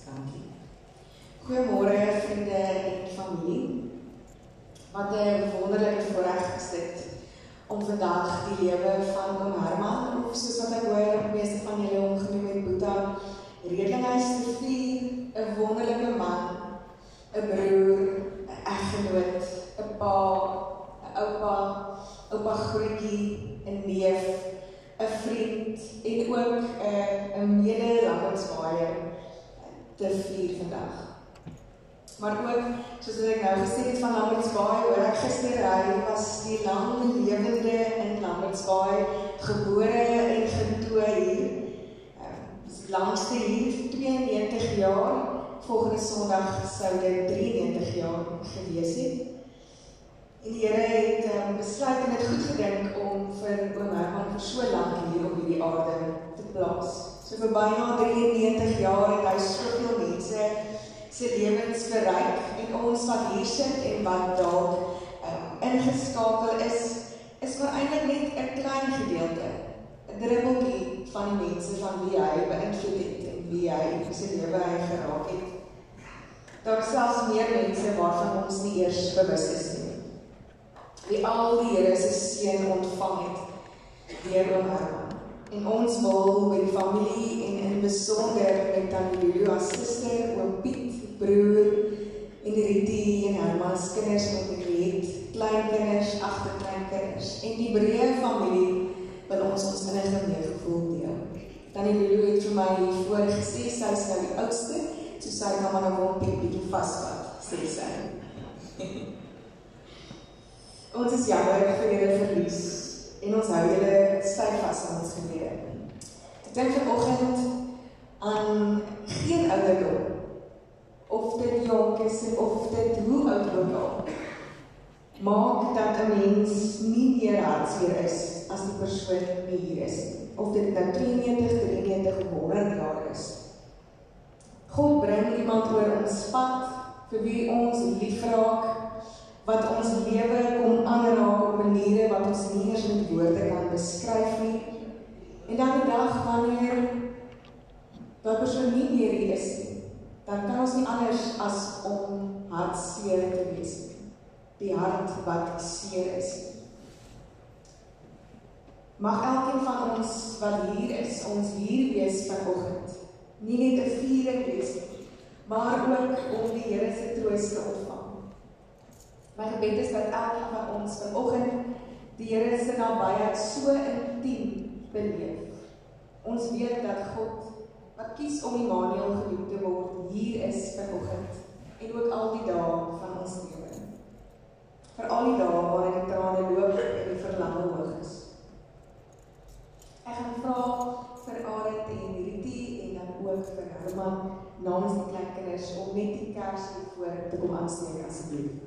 Dankie. Goeiemôre vriende en familie. Wat 'n wonderlike voorreg is dit om vandag die lewe van oom Herman, of soos wat ek hoor, meeste van julle hom genoem het, Boeta, Redelinghuis te vier, 'n wonderlike man, 'n broer, 'n eggenoot, 'n pa, 'n oupa grootjie, 'n neef, 'n vriend en ook 'n mede-Lambertsbaaier te vier vandag. Maar ook, soos ek nou gesê het van Lambertsbaai, hoor ek gister, hy was die lang lewende in Lambertsbaai, gebore en getoe hier. Die langste hier, 92 jaar, volgende Sondag sou dit 93 jaar gewees het. En die Here het besluit en het goed gedink om vir oom Herman vir so lank hier op hierdie aarde te plaas. So vir byna 93 jaar het hy soveel mense se lewens verryk en ons wat hier sit en wat dalk ingeskakel is maar eintlik net 'n klein gedeelte, 'n druppeltjie van die mense van wie hy beïnvloed het en wie hy in sy lewe geraak het. Daar is selfs meer mense waarvan ons nie eers bewus is nie. Wie al die Here se seën ontvang het deur oom Herman. En ons wil met die familie en in besonder met Tannie Lulu as suster, oom Piet, broer, en Riti en Herman se kinders met Nicolette, kleinkinders, agterkleinkinders en die breë familie wil ons innige meegevoel deel. Tannie Lulu het vir my voor gesê, sy is nou die oudste, so sy kan maar nou oom Piet bietjie vasvat, sê sy. Ons is jammer vir julle verlies en ons hou julle styf vas aan ons gebede. Ek dink vanoggend aan geen ouderdom, of dit jonk is of dit hoe oud ook al, maak dat 'n mens nie meer hartseer is as die persoon nie hier is nie. Of dit nou 92, 93 of 100 jaar is. God bring iemand oor ons pad vir wie ons liefraak, wat ons lewe kom aanraak op maniere wat ons nie eers met woorde kan beskryf nie. En dan die dag wanneer daai persoon nie meer hier is nie, dan kan ons nie anders as om hartseer te wees nie. Die hart wat seer is. Mag elkeen van ons wat hier is, ons hier wees vanoggend. Nie net 'n viering wees nie, maar ook om die Here se troos te ontvang. My gebed is dat elkeen van ons vanoggend die Here se nabyheid so intiem beleef. Ons weet dat God, wat kies om Immanuel genoem te word, hier is vanoggend en ook al die dae van ons lewe. Vir al die dae waarin die trane loop en die verlange hoog is. Ek gaan vra vir Arend en Riti en dan ook vir Herman namens die kleinkinders om net die kerslied voor te kom aansteek asseblief.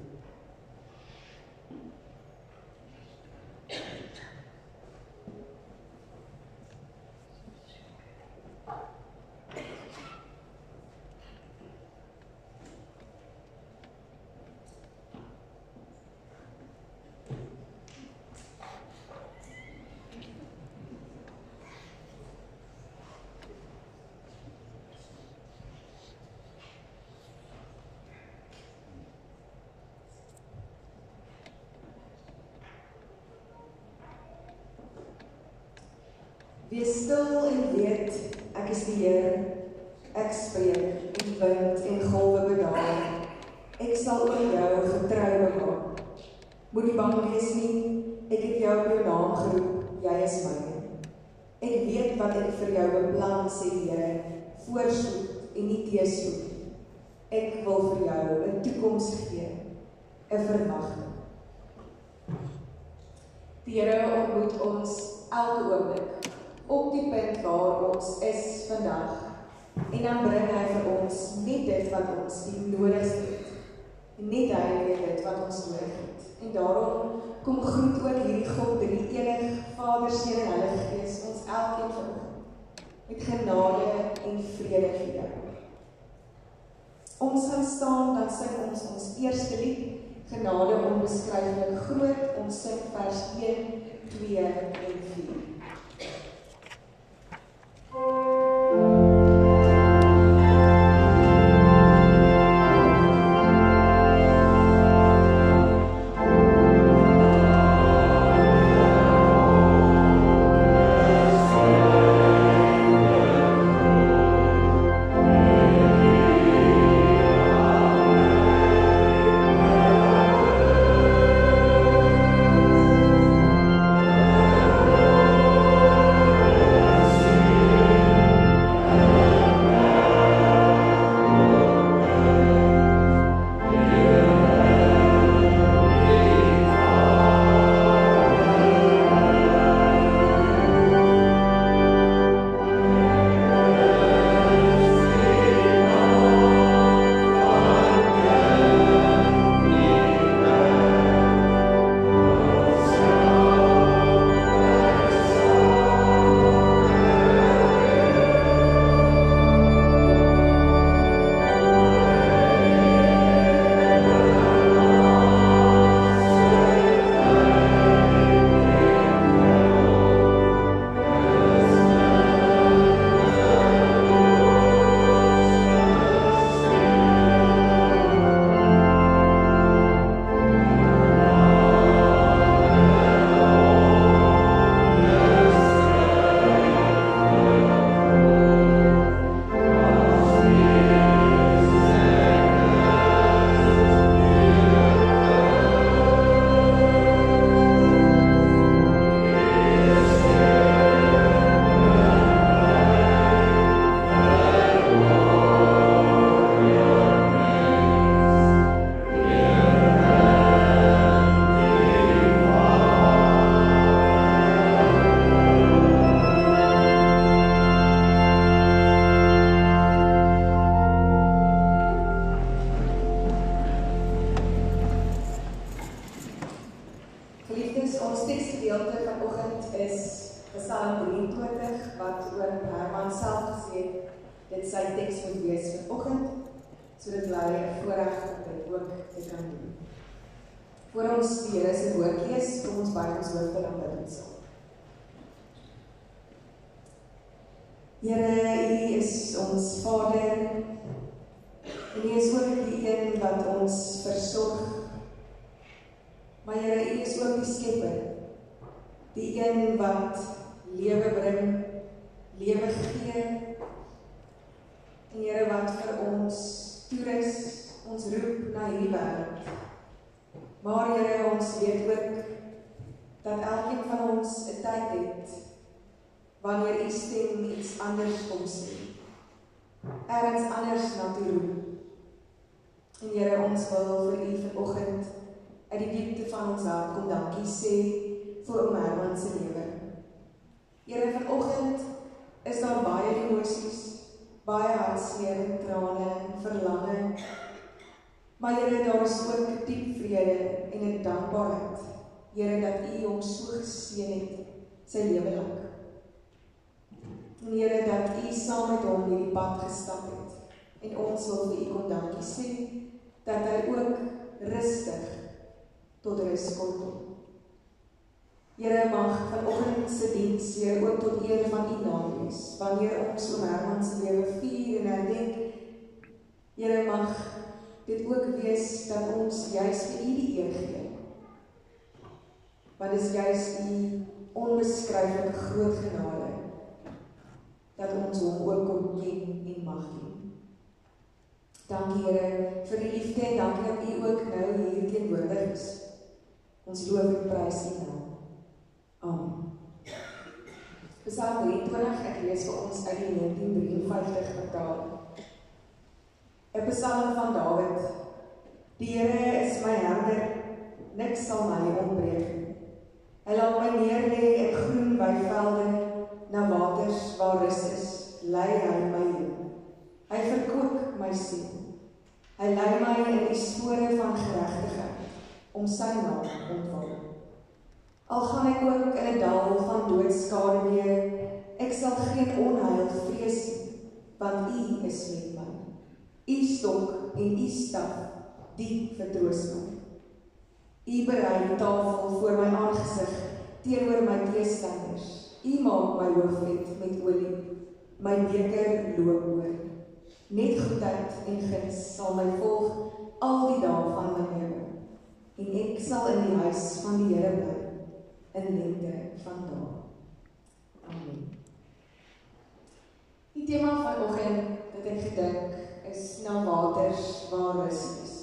Wees stil en weet, ek is die Here, ek spreek, en wind en golwe bedaar, ek sal oor jou getrou bewaar. Moet nie bang wees nie, ek het jou op jou naam geroep, jy is myne. Ek weet wat ek vir jou beplan, sê die Here, voorspoed en nie teëspoed. Ek wil vir jou 'n toekoms gee, 'n verwagting. Die Here ontmoet ons elke oomblik, op die punt waar ons is vandag, en dan bring hy vir ons net dit wat ons die nodigste het, en net hy weet dit wat ons nodig het, en daarom kom groet ook hierdie God, die enig Vader, Seun en Heilige Gees, ons elkeen vanoggend, met genade en vrede vir jou. Ons gaan staan, dan sing ons eerste lied, genade onbeskryflik groot, ons sing vers 1, 2 en 4. teks moet wees vanoggend, sodat jy 'n voorreg op dit ook te kan doen. Voor ons die Here se woord lees, kom ons buig ons hoofde dan bid ons saam. Here, U is ons Vader, en U is ook die een wat ons versorg. Maar Here, U is ook die Skepper, die een wat lewe bring, lewe gee, en Here wat vir ons toerus, ons roep na hierdie wêreld. Maar Here, ons weet ook dat elkeen van ons 'n tyd het wanneer U stem iets anders kom sê. Ergens anders na toe roep. En Here, ons wil vir U vanoggend uit die diepte van ons hart kom dankie sê vir oom Herman se lewe. Here, vanoggend is daar baie emosies, baie hartseer, trane, verlange. Maar Here, daar is ook diep vrede en 'n dankbaarheid. Here, dat U hom so geseën het sy lewe lank. En Here, dat U saam met hom hierdie pad gestap het. En ons wil vir U kom dankie sê dat hy ook rustig tot rus kon kom. Here, mag vanoggend se diens Here ook tot eer van U naam wees. Wanneer ons oom Herman se lewe vier en herdenk, Here, mag dit ook wees dat ons juis vir U die eer gee. Want dit is juis U onbeskryflike groot genade dat ons hom ook kon ken en mag ken. Dankie Here vir die liefde en dankie dat U ook nou hier teenwoordig is. Ons loof en prys U naam. Amen. Psalm 23, ek lees vir ons uit die 1953 vertaling. 'n Psalm van Dawid. Die Here is my herder, niks sal my ontbreek nie. Hy laat my neerlê in groen weivelde, na waters waar rus is, lei hy my heen. Hy verkoop my siel. Hy lei my in die spore van geregtigheid, om sy naam ontwil. Al gaan ek ook in 'n dal van doodskaduwee, ek sal geen onheil vrees nie, want U is met my. U stok en U staf, die vertroos my. U berei die tafel voor my aangesig, teenoor my teestanders. U maak my hoof vet met olie, my beker loop oor. Net goedheid en guns sal my volg al die dae van my lewe, en ek sal in die huis van die Here bly, in lengte van dae. Amen. Die tema vanoggend wat ek gedink is na waters waar rus is.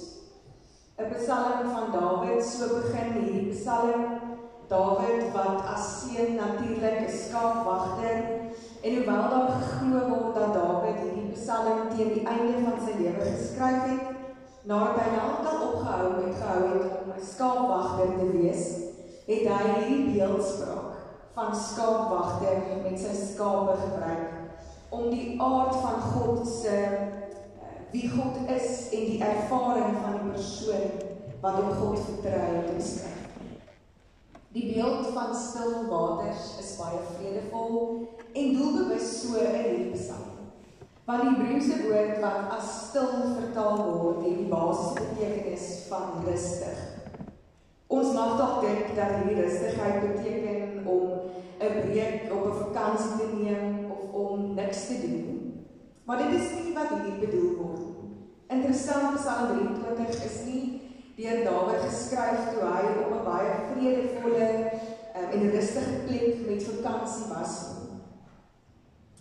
'n Psalm van Dawid, so begin hierdie psalm. Dawid wat as seun natuurlik 'n skaapwagter, en hoewel daar geglo word dat Dawid hierdie psalm teen die einde van sy lewe geskryf het, nadat hy al opgehou het om 'n skaapwagter te wees, het hy hierdie beeldspraak van skaapwagter met sy skape gebruik om die aard van God se wie God is en die ervaring van die persoon wat op God vertrou te beskryf. Die beeld van stil waters is baie vredevol en doelbewus so in hierdie psalm. Want die Hebreëse woord wat as stil vertaal word, het die basiese betekenis van rustig. Ons mag dalk dink dat hierdie rustigheid beteken om 'n breek op 'n vakansie te neem of om niks te doen. Maar dit is nie wat hier bedoel word. Interessant, Psalm 23 is nie deur Dawid geskryf toe hy op 'n baie vredevolle en rustige plek met vakansie was.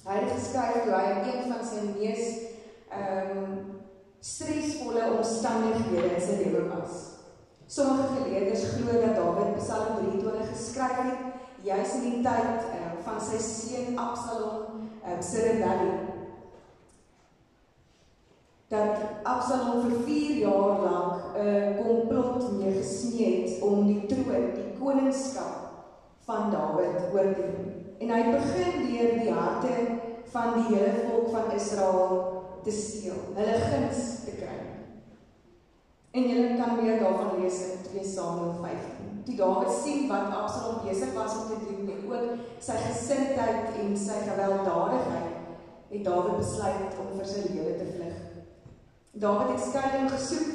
Hy het geskryf toe hy in een van sy mees stresvolle omstandighede in sy lewe was. Sommige geleerders glo dat Dawid Psalm 23 geskryf het juis in die tyd van sy seun Absalom se rebellie. Dat Absalom vir 4 jaar lank 'n komplot mee gesmee het om die troon, die koningskap van Dawid oor te neem. En hy begin deur die harte van die hele volk van Israel te steel, hulle guns te kry. En julle kan meer daarvan lees in 2 Samuel 15. Toe Dawid sien wat Absalom besig was om te doen en ook sy gesindheid en sy gewelddadigheid, het Dawid besluit om vir sy lewe te vlug. Dawid het skuilings gesoek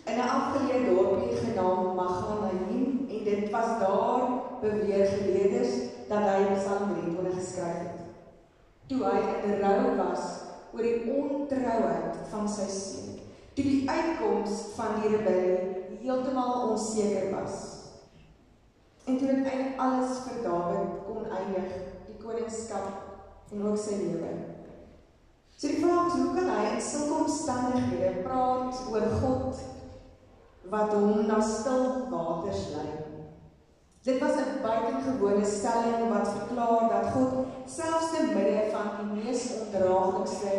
in 'n afgeleë dorpie genaamd Mahanaim, en dit was daar beweer geleerders dat hy Psalm 23 geskryf het. Toe hy in rou was oor die ontrouheid van sy seun, toe die uitkoms van die rebellie heeltemal onseker was. En toe dit eintlik alles vir Dawid kon eindig, die koningskap en ook sy lewe. So die vraag is, hoe kan hy in sulke omstandighede praat oor God wat hom na stil waters lei? Dit was 'n buitengewone stelling wat verklaar dat God selfs te midde van die mees ondraaglikste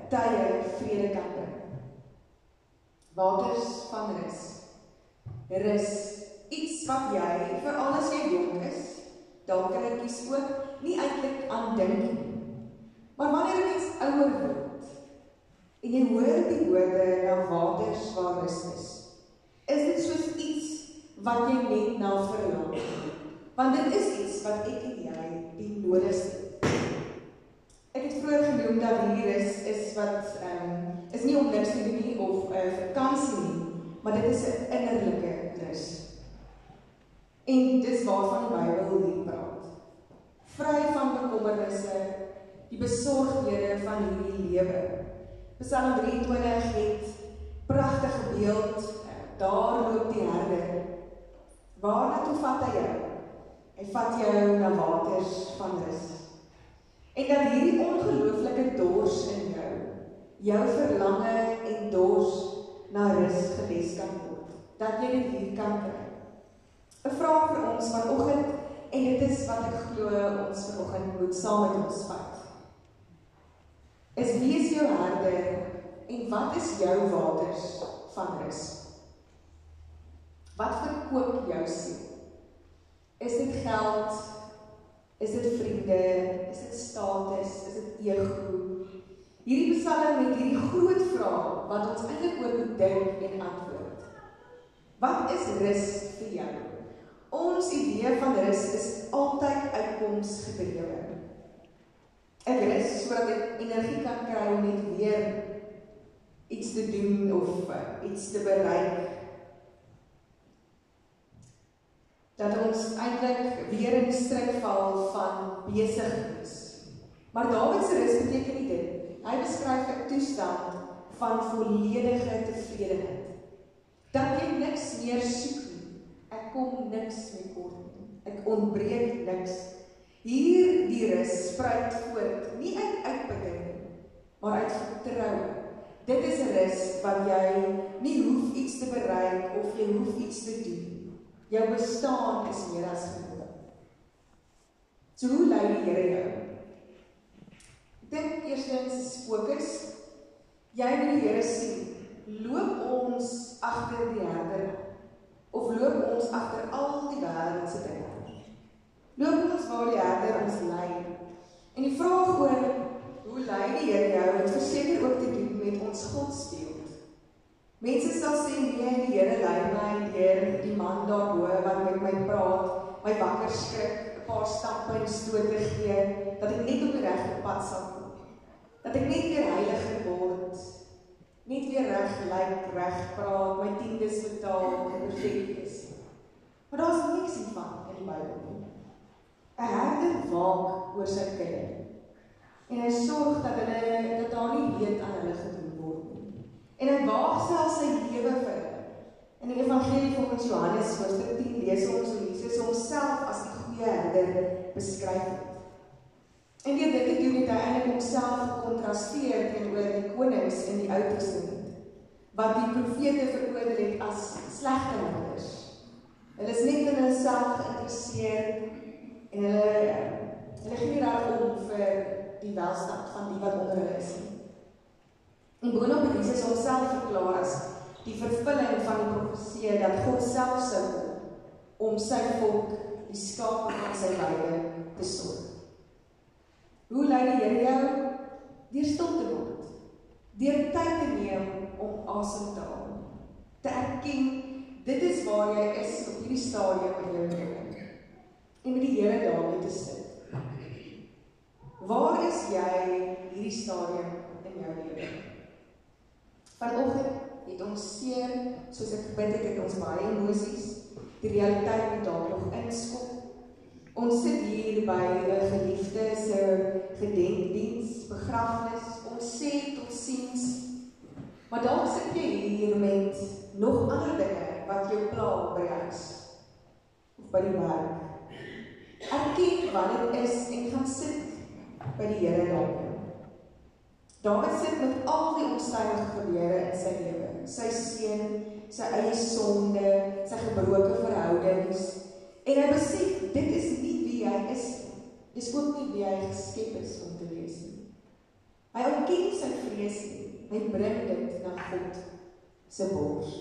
tye vrede kan bring. Waters van rus. Rus, iets wat jy, veral as jy jonk is, dalk kindertjies ook, nie eintlik aan dink nie. Maar wanneer 'n mens ouer word, en jy hoor die woorde na waters waar rus is dit soos iets wat jy net na verlang. Want dit is iets wat ek en jy die nodigste het. Ek het vroeër genoem dat hier is wat is nie om niks te doen nie of vakansie nie, maar dit is 'n innerlike rus. En dis waarvan die Bybel hier praat. Vry van bekommernisse, die besorgdhede van hierdie lewe. Psalm 23 het pragtige beeld, daar loop die herder. Waarna toe vat hy jou? Hy vat jou na waters van rus. En dat hierdie ongelooflike dors in jou verlange en dors na rus geles kan word. Dat jy dit hier kan kry. 'n vraag vir ons vanoggend, en dit is wat ek glo ons vanoggend moet saam met ons vat. Is wie is jou herder en wat is jou waters van rus? Wat verkoop jou siel? Is dit geld? Is dit vriende? Is dit status? Is dit ego? Hierdie Psalm met hierdie groot vraag wat ons eintlik ook moet dink en antwoord. Wat is rus vir jou? Ons idee van rus is altyd uitkomsgedrewe. Ek rus sodat ek energie kan kry om net weer iets te doen of iets te bereik. Dat ons eintlik weer in die struik val van besig is. Maar Dawid se rus beteken nie dit. Hy beskryf 'n toestand van volledige tevredenheid. Dat jy niks meer soek nie. Ek kom niks meer kort nie. Ek ontbreek niks. Hier die rus spruit voort, nie uit uitputting nie, maar uit vertroue. Dit is 'n rus wat jy nie hoef iets te bereik of jy hoef iets te doen. Jou bestaan is meer as genoeg. So hoe lei die Here jou? Ek dink eerstens fokus. Jy wil die Here sien. Loop ons agter die herder of loop ons agter al die wêreldse dinge? Loop ons waar die herder ons lei? En die vraag oor hoe lei die Here jou het verseker ook te doen met ons godsbeeld. Mense sal sê, nee, die Here lei my deur die man daarbo wat met my praat, my wakker skrik, 'n paar stappe en stote gee, dat ek net op die regte pad sal kom. Dat ek net weer heiliger word, net weer reg lyk, reg praat, my tiendes betaal en perfek is. Maar daar's niks hiervan in die Bybel nie. 'n Herder waak oor sy kudde en hy sorg dat daar nie leed aan hulle gedoen word nie. En hy waag self sy lewe vir hulle. In die Evangelie volgens Johannes hoofstuk 10 lees ons hoe Jesus homself as die goeie herder beskryf het. En deur dit te doen het hy eintlik homself gekontrasteer teenoor die konings in die Ou Testament, wat die profete veroordeel het as slegte herders. Hulle is net in hulself geïnteresseerd en hulle gee nie daarom vir die welstand van die wat onder hulle is nie. En boonop het Jesus homself verklaar as die vervulling van die profesie dat God self sou kom om sy volk, die skape van sy weide, te sorg. Hoe lei die Here jou? Deur stil te word, deur tyd te neem om asem te haal, te erken, dit is waar jy is op hierdie stadium in jou lewe, en met die Here daarmee te sit. waar is jy hierdie stadium in jou lewe? Vanoggend het ons seer, soos ek gebid het ons baie emosies, die realiteit moet daar nog inskop. Ons sit hier by 'n geliefde se gedenkdiens, begrafnis, ons sê tot siens, maar dalk sit jy hier met nog ander dinge wat jou pla by die huis, of by die werk. Erken wat dit is en gaan sit by die Here daarin. Dawid sit met al die omstandige gebeure in sy lewe, sy seun, sy eie sonde, sy gebroke verhoudings, en hy besef, dit is nie wie hy is, dis ook nie wie hy geskep is om te wees nie. Hy ontken sy vrees nie, hy bring dit na God se bors.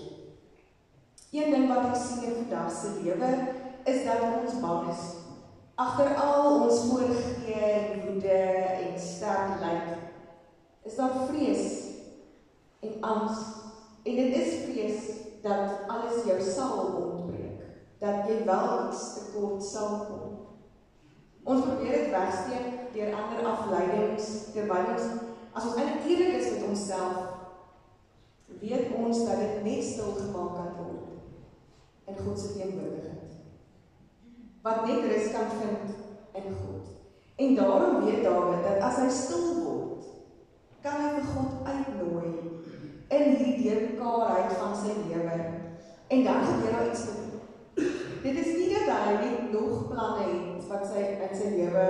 Een ding wat ek sien in vandag se lewe, is dat ons bang is. Agter al ons voorgee en woede en sterk lyk, is daar vrees en angs. En dit is vrees dat alles jou sal ontbreek, dat jy wel iets tekort sal kom. Ons probeer dit wegsteek deur ander afleidings, terwyl as ons eintlik eerlik is met onsself, weet ons dat dit net stil gemaak kan word in God se teenwoordigheid. Wat net rus kan vind in God. En daarom weet Dawid dat as hy stil word, kan hy vir God uitnooi in hierdie deurmekaarheid van sy lewe. En dan gebeur daar iets met hom. Dit is nie dat hy net nog planne het wat sy in sy lewe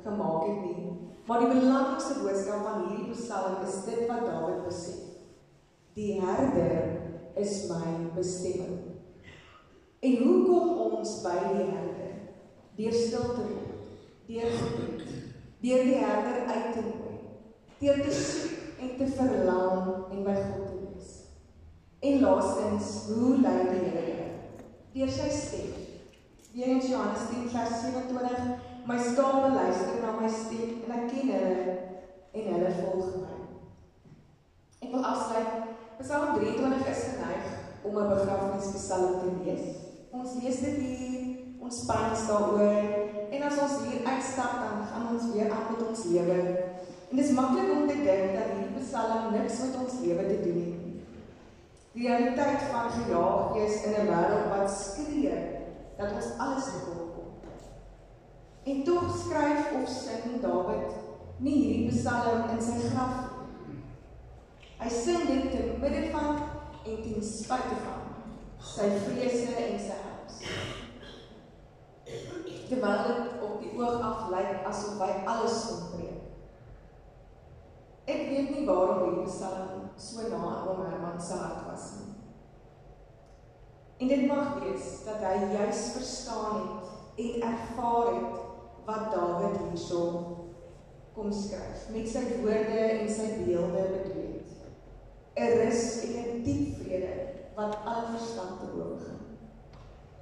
gemaak het nie, maar die belangrikste boodskap van hierdie psalm is dit wat Dawid besef. Die herder is my bestemming. En hoe kom ons by die herder? Deur stil te word, deur gebed, deur die herder uit te nooi, deur te soek en te verlang en by God te wees. En laastens, hoe lei die Here? Deur sy stem. Weer in Johannes 10 vers 27, my skape luister na my stem en ek ken hulle en hulle volg my. Ek wil afsluit. Psalm 23 is geneig om 'n begrafnispsalm te lees. Ons lees dit hier, ons pyn daaroor, en as ons hier uitstap, dan gaan ons weer aan met ons lewe. En dit is maklik om te dink dat hierdie psalm niks met ons lewe te doen het. Die realiteit van gejaag is in 'n wêreld wat skree dat ons alles tekort kom. En tog skryf of sing Dawid nie hierdie psalm in sy graf. Hy sing dit te midde van en ten spyte van sy vrese en sy angs. Terwyl dit op die oog af lyk asof hy alles ontbreek. Ek weet nie waarom hierdie psalm so na aan oom Herman se hart was nie. En dit mag wees dat hy juis verstaan het en ervaar het wat Dawid hierso kom skryf, met sy woorde en sy beelde bedoel het. 'n rus en 'n diep vrede wat al verstand te boven gaan.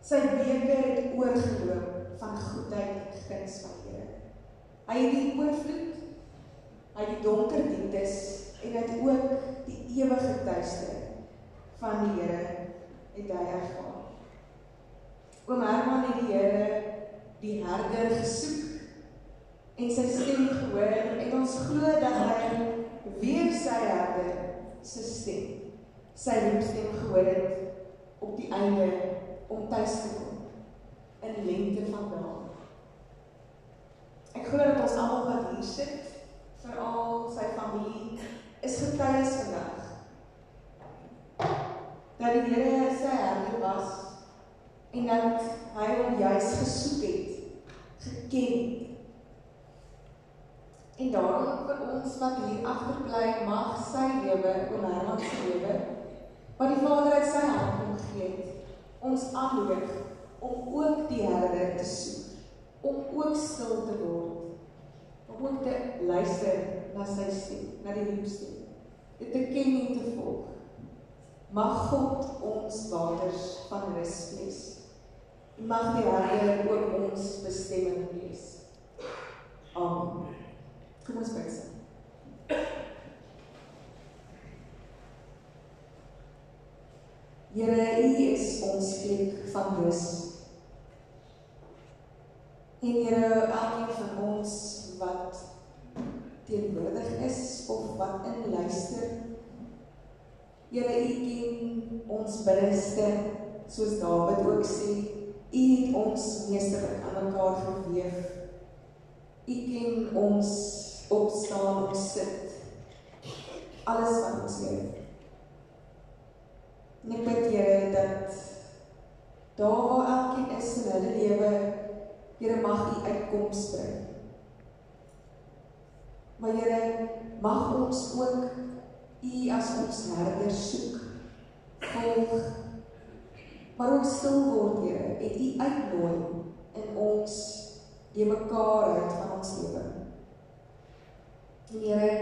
Sy beker het oorgeloop van goedheid en guns van die Here. Hy het die oorvloed, hy het die donker dieptes en hy het ook die ewige tuiste van die Here het hy ervaar. Oom Herman het die Here, die herder, gesoek en sy stem gehoor en ons glo dat hy weer sy herder se stem, sy roepstem gehoor het op die einde om tuis te kom in lengte van dae. Ek glo dat ons almal wat hier sit, veral sy familie, is getuies vandag dat die Here sy herder was en dat hy hom juis gesoek het, geken. En daarom vir ons wat hier agterbly, mag sy lewe, oom Herman se lewe, wat die Vader uit sy hand omgegee het, ons aanmoedig om ook die herder te soek, om ook stil te word, om ook te luister na sy stem, na die roepstem, dit te ken en te volg. Mag God ons waters van rus wees. Mag die herder ook ons bestemming wees. Amen. Kom ons bid saam. Here, U is ons plek van rus. En Here, elkeen van ons wat teenwoordig is of wat inluister. Here, U ken ons binneste, soos Dawid ook sê, U het ons meesterlik aan mekaar verweef. U ken ons opstaan, ons sit, alles van ons Here. En ek bid, Here, dat daar waar elkeen is in hulle lewe, Here, mag U uitkoms bring. Maar Here, mag ons ook U as ons herder soek, volg, maar ook stil word, Here, en U uitnooi in ons die mekaarheid van ons lewe. En Here,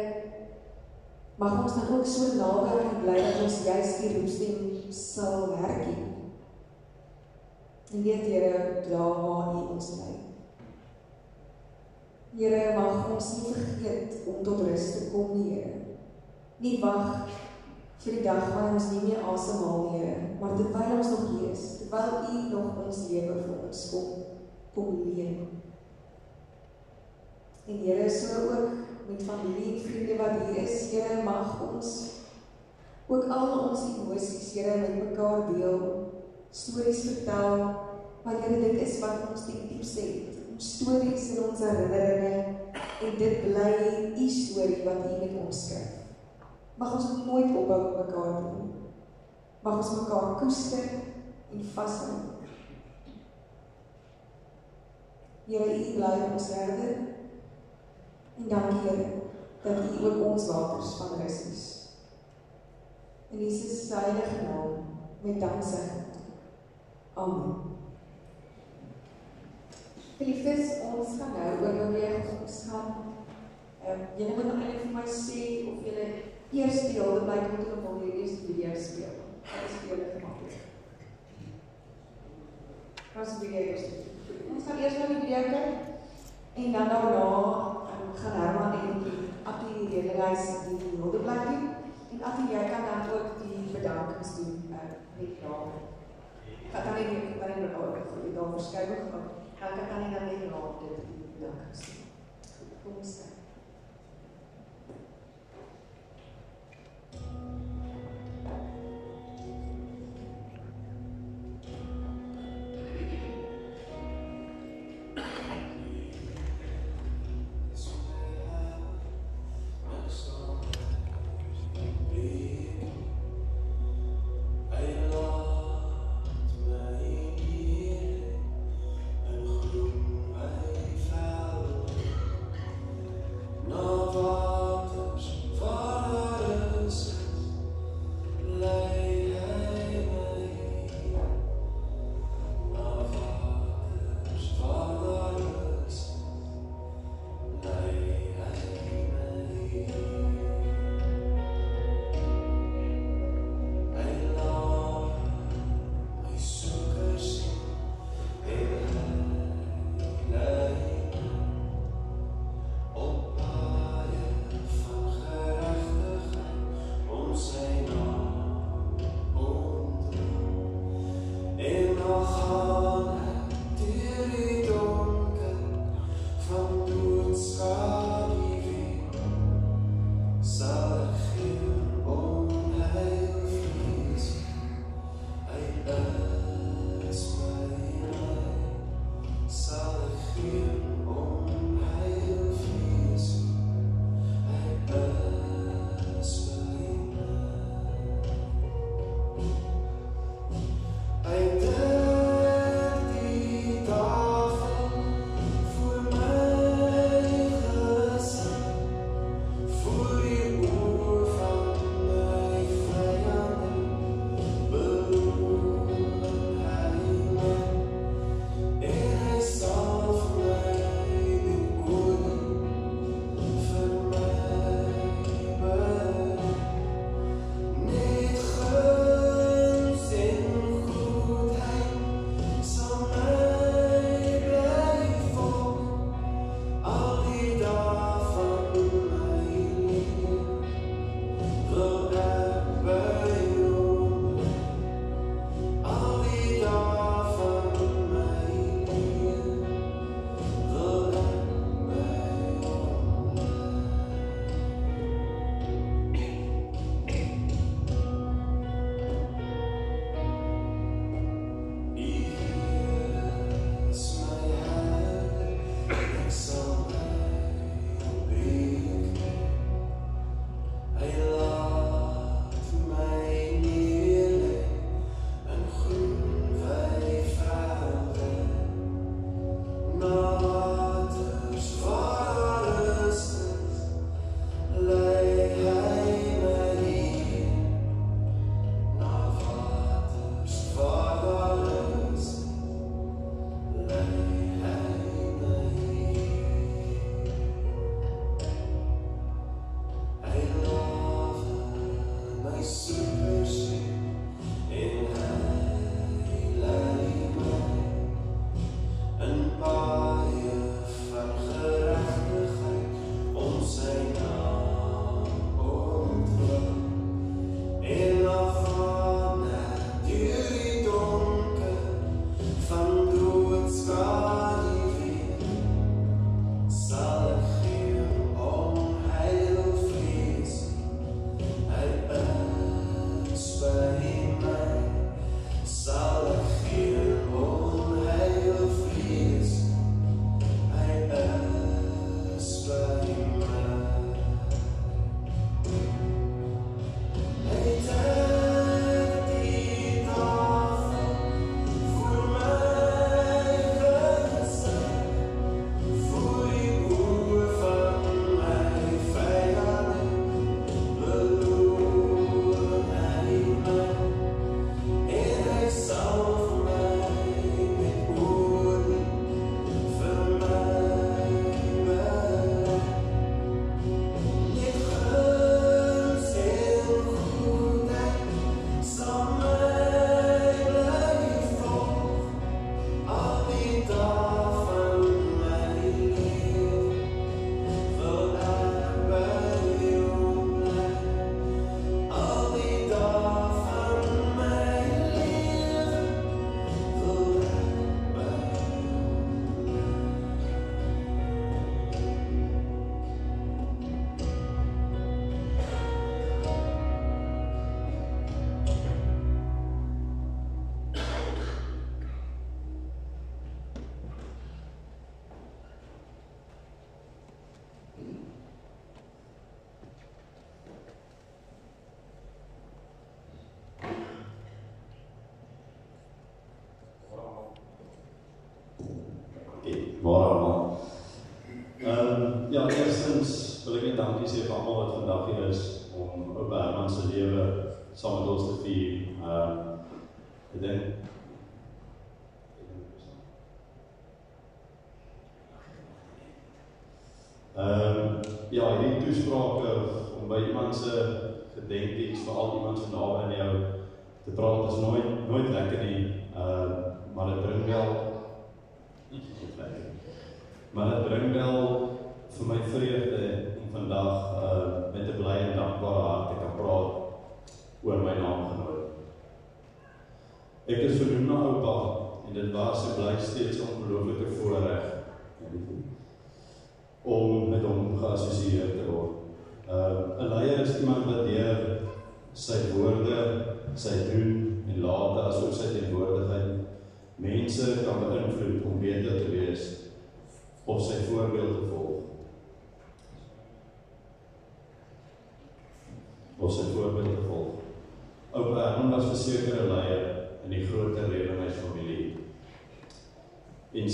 mag ons dan ook so naby en bly dat ons juist die roepstem sal herken. En weet, Here, daar waar U ons lei. Here, mag ons nie vergeet om tot rus te kom, Here. Nie wag vir die dag waar ons nie meer asemhaal, Here, maar terwyl ons nog hier is, terwyl U nog ons lewe vir ons kom leen. En Here, so ook met familie en vriende wat hier is, Here, mag ons ook al ons emosies, Here, met mekaar deel, stories vertel, maar Here, dit is wat ons die diepste het, ons stories en ons herinneringe, en dit bly U storie wat U met ons skryf. Mag ons nooit ophou met mekaar doen. Mag ons mekaar koester en vashou. Here, U bly ons herder, en dankie, Here, dat U ook ons waters van rus is. In Jesus se heilige naam, met danksegging. Amen. Geliefdes, ons gaan nou oorweeg, ons gaan, julle moet nog eintlik vir my sê, of julle eers die hulde bly moet doen, of wil julle eers die video speel. Dat is vir julle gemakkelijk. Ons video eers doen. Ons gaan eers nou die video kyk, en dan daarna gaan Herman en Attie die hele reis die hulde bly doen, en Attie, jy kan dan ook die bedankings doen, met jou. Ek kan nie vir die daar verskyn ook, maar ek kan nie dan net raad dit die bedankings doen. Kom ons kyk. Ja, eerstens wil ek net dankie sê vir almal wat vandag hier is om Oupa Herman se lewe saam met ons te vier. Ek dink ja, hierdie toesprake om by iemand se gedenkdiens, veral iemand se naam in jou te praat is nooit lekker nie, maar dit bring wel vir my vreugde om vandag met 'n bly en dankbare hart te kan praat oor my naamgenoot. Ek is vernoem na Oupa en dit was en bly steeds 'n ongelooflike voorreg om met hom geassosieer te word. 'n leier is iemand wat deur sy woorde, sy doen en late asook sy teenwoordigheid mense kan beïnvloed om beter te wees of sy voorbeeld te volg. Oupa Herman was verseker 'n leier in die groter Redenhuisfamilie. En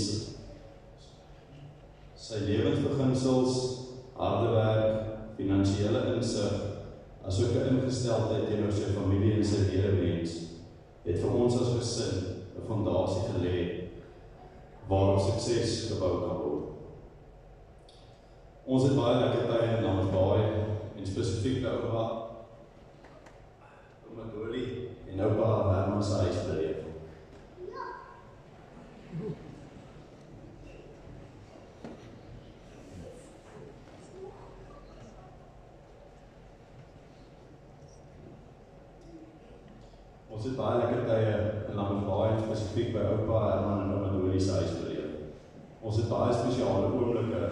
sy lewensbeginsels, harde werk, finansiële insig, asook 'n ingesteldheid teenoor sy familie en sy medemens, het vir ons as gesin 'n fondasie gelê waarop sukses gebou kan word. Ons het baie lekker tye in Lammersbaai en spesifiek by Oupa Dolly en Oupa Herman se huis beleef. Ons het baie lekker tye in Lammersbaai en spesifiek by Oupa Herman en Oupa Dolly se huis beleef. Ons het baie spesiale oomblikke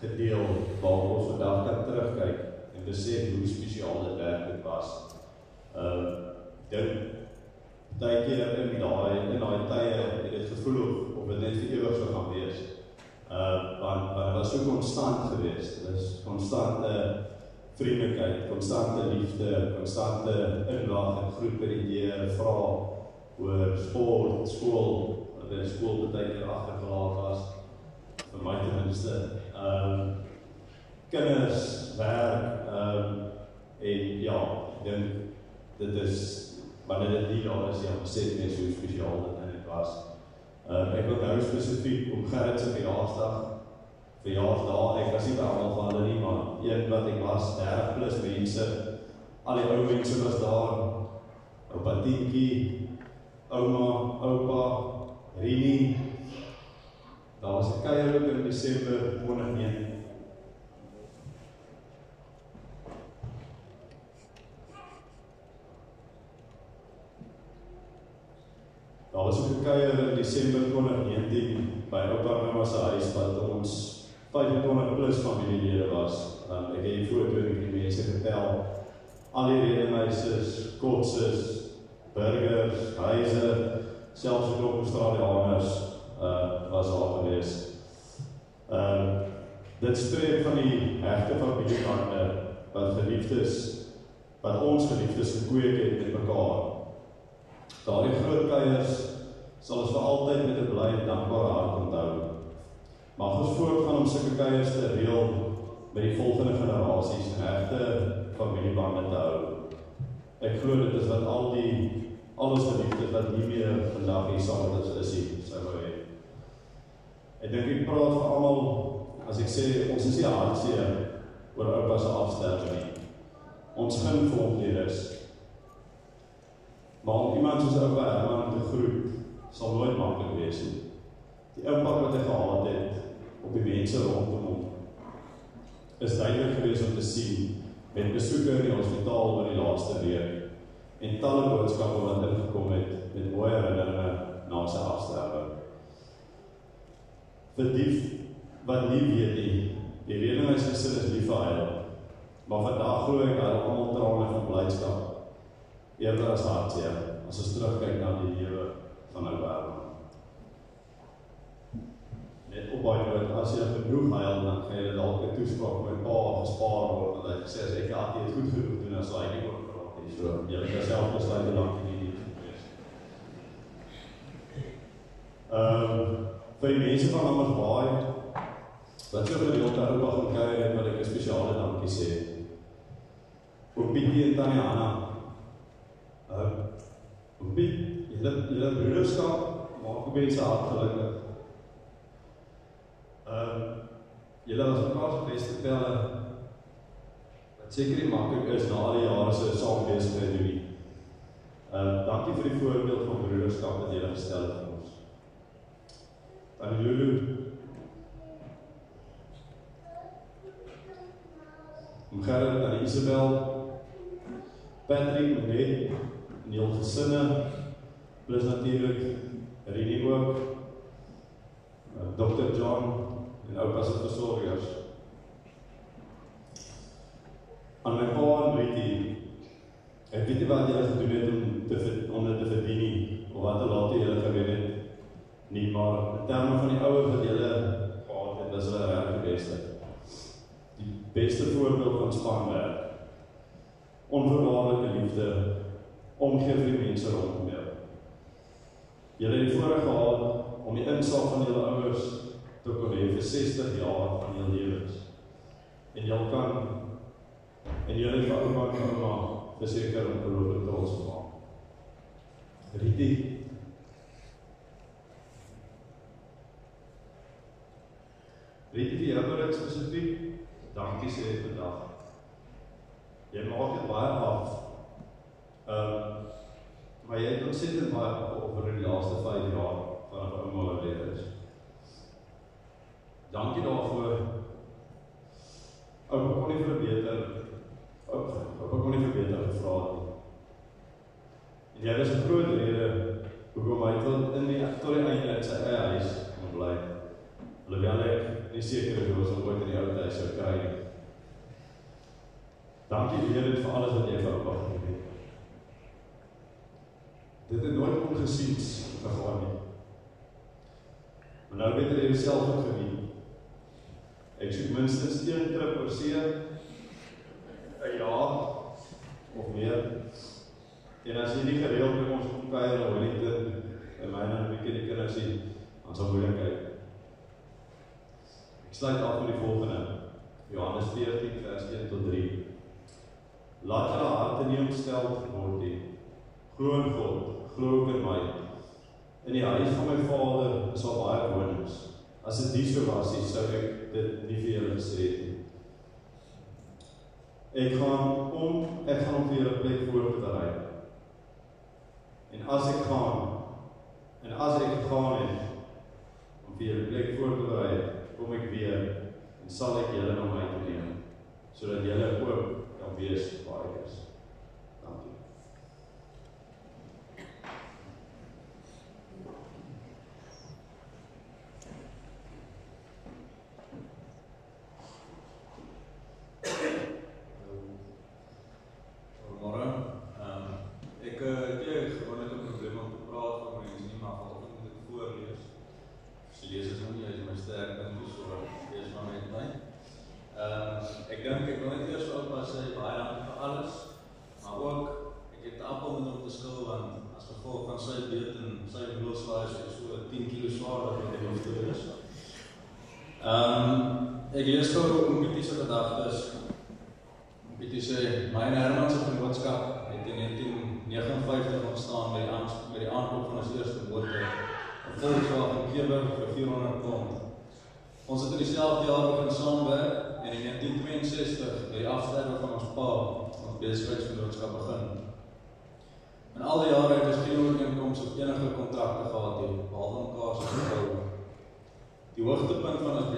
gedeel waar ons vandag kan terugkyk en besef hoe spesiaal dit werklik was. Baie keer in daai tye het dit gevoel of dit net vir ewig sou gaan wees. Want dit was so konstant geweest. Dit is konstante vriendelikheid, konstante liefde, konstante inlaag en groet by die deur, vra oor sport, skool, wat in skool baie keer agtergelaat was, vir my ten minste. Kinders, werk, en ja, ek dink dit is, wanneer dit nie daar is, ja, besef mens hoe spesiaal dit eintlik was. Ek wil nou spesifiek om Gerrit se verjaarsdag, ek was nie by almal van hulle nie, maar een wat ek was, 30+ mense, Al die ou mense was daar. Oupa Tienkie, ouma, oupa, Rini. Daar was 'n kuier ook in Desember 2009. Daar was ook 'n kuier in Desember 2019 by oupa en ouma se huis wat ons 25 plus familielede was. Ek het die foto en die mense getel. Al die redemeisters, kotses, burgers, huise, selfs ook Australianers was daar gewees. Dit spreek van die hegte familiebande wat ons geliefdes gekweek het met mekaar. Daardie groot kuiers sal ons vir altyd met 'n bly en dankbare hart onthou. Mag ons voortgaan om sulke kuiers te reël met die volgende generasies en hegte familiebande te hou. Ek glo dit is wat al ons geliefdes wat nie meer vandag hier saam met ons is nie, sou wou hê. Ek dink ek praat vir almal as ek sê ons is nie hartseer oor oupa se afsterwe nie. Ons gun vir hom die rus. Maar om iemand soos oupa Herman te groet sal nooit maklik wees nie. Die impak wat hy gehad het op die mense rondom hom is duidelik gewees om te sien met besoeke in die hospitaal oor die laaste week en talle boodskappe wat ingekom het met mooi herinneringe na sy afsterwe. Vir die wat nie weet nie, die rede my gesin is lief vir hy, maar vandag glo ek dat almal trane van blydskap eerder as hartseer as ons terugkyk na die lewe van ou Herman. Net op baie noot, as jy genoeg huil, dan gaan jy dalk 'n toespraak met pa gespaar word, want hy het gesê as ek het goed genoeg doen, dan sal hy nie oor praat nie. So, jy kan self besluit hoe lank jy nie wees. Vir die mense van Lammersbaai, wat so gereeld daar oupa gaan kuier het, wat ek 'n spesiale dankie sê. Oom Pietie en Tannie Hanna. Oom Piet, julle broederskap maak ook mense hart gelukkig. Julle was mekaar se beste pelle, wat seker nie maklik is na al die jare se saamwesigheid doen nie. Dankie vir die voorbeeld van broederskap wat julle gestel het vir ons. Tannie Lulu, Oom Gerrit, Tannie Isabel, Patrick, Menet, en die hele gesinne, plus natuurlik Rini ook, Dr. John, en oupa se versorgers. Aan my pa en Riti, ek weet nie wat julle gedoen het om dit te verdien nie, of wat later julle gewen het nie, maar in terme van die ouer wat julle gehad het, is hulle reg die beste. Die beste voorbeeld van spanwerk, onvoorwaardelike liefde, omgee vir die mense rondom jou. Julle het die voorreg gehad om die insaag van julle ouers te kon hê vir 60 jaar van julle lewens. En julle kan, en julle het vir ouma en ouma verseker ongelooflik trots gemaak. Riti, vir jou dit spesifiek, dankie sê vandag. Jy maak dit baie af, maar jy het ontsettend baie geoffer in die laaste 5 jaar vanaf ouma oorlede is. Dankie daarvoor. Oupa kon nie verbeter gevra het nie. En jy is 'n groot rede hoekom hy tot die einde in sy eie huis kon bly. Alhoewel ek nie seker is hoe ons hom ooit in die ou huis sou kry nie. Dankie Here vir alles wat jy vir oupa gedoen het. Dit het nooit ongesiens gegaan nie. Maar nou weet jy jouself ook geniet. Ek soek minstens 1 trip oor see, 'n jaar of meer. En as jy nie gereeld met ons kom kuier in Wellington, en my en 'n bietjie die kinders sien, dan sal moeilikheid. Ek sluit af met die volgende, Johannes 14 vers 1 tot 3. Laat julle harte nie ontsteld word nie. Glo in God, glo ook in my. In die huis van my Vader is al baie wonings. As dit nie so was nie, sou ek dit nie vir julle gesê het nie. Ek gaan om vir julle plek voor te berei. En as ek gegaan het, om vir julle plek voor te berei, kom ek weer, en sal ek julle na my toe neem, sodat julle ook kan wees waar ek is. Dankie. Ek dink ek wil net eers oppas sê baie dankie vir alles, maar ook ek het 'n appel met hom te skil want as gevolg van sy beet en sy wielslaai is so 10 kilo swaarder wat ek hoef te wees. Ek lees gou om Pietie se gedagtes. Pietie sê, my en Herman se vennootskap het in 1959 ontstaan met die aankoop van ons eerste motor, 'n Volkswagen Keber vir 400 pond. Ons het in dieselfde jaar begin saamwerk en in 1962 by die afsterwe van ons pa ons besigheidsvennootskap begin. In al die jare het ons geen ooreenkoms of enige kontrakte gehad het, behalwe mekaar se vertroue. Die hoogtepunt van ons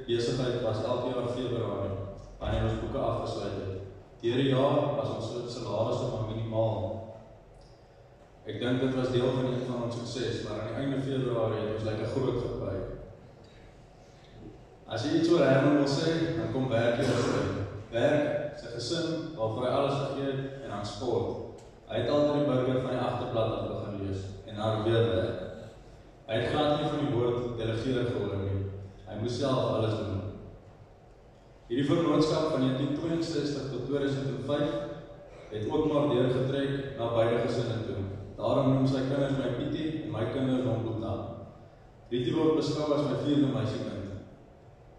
besigheid was elke jaar Februarie, wanneer ons boeke afgesluit het. Deur die jaar was ons salarisse van minimaal. Ek dink dit was deel van een van ons sukses, maar aan die einde Februarie het ons like 'n groot gebyt. As jy iets oor Herman wil sê, dan kom werk jy oor. Werk, sy gesin, waarvoor hy alles gegee het, en aan sport. Hy het altyd die burger van die agterblad af begin lees, en daar weer werk. Hy het glad nie van die woord delegeer gehoor nie. Hy moes self alles doen. Hierdie vennootskap van 1962 tot 2005 het ook maar deurgetrek na beide gesinne toe. Daarom noem sy kinders my Pietie en my kinders hom Boeta. Pietie word beskou as my 4de meisiekind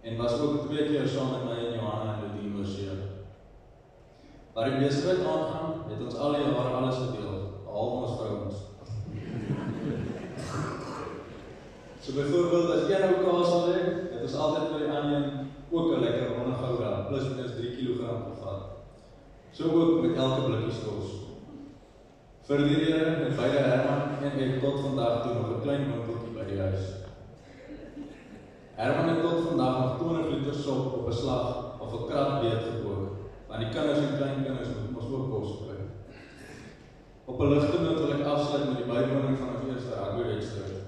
en was ook 2 keer saam met my in Johanna en Lodien Oorsee. Waar die besigheid aangaan, het ons al die jare alles gedeel, behalwe ons vrouens. So byvoorbeeld as een ou kaas sal hê, het ons altyd vir die ander ook 'n lekker ronde gouda, plus minus 3 kg gevat. So ook met elke blikkie kos. Vir die rede het beide Herman en ek tot vandag toe nog 'n klein winkeltjie by die huis. Herman het tot vandag nog 20 liter sop op 'n slag of 'n krat beet gekook, want die kinders en kleinkinders moet ons ook kos kry. Op 'n ligte noot wil ek afsluit met die bywoning van ons eerste rugby-wedstryd.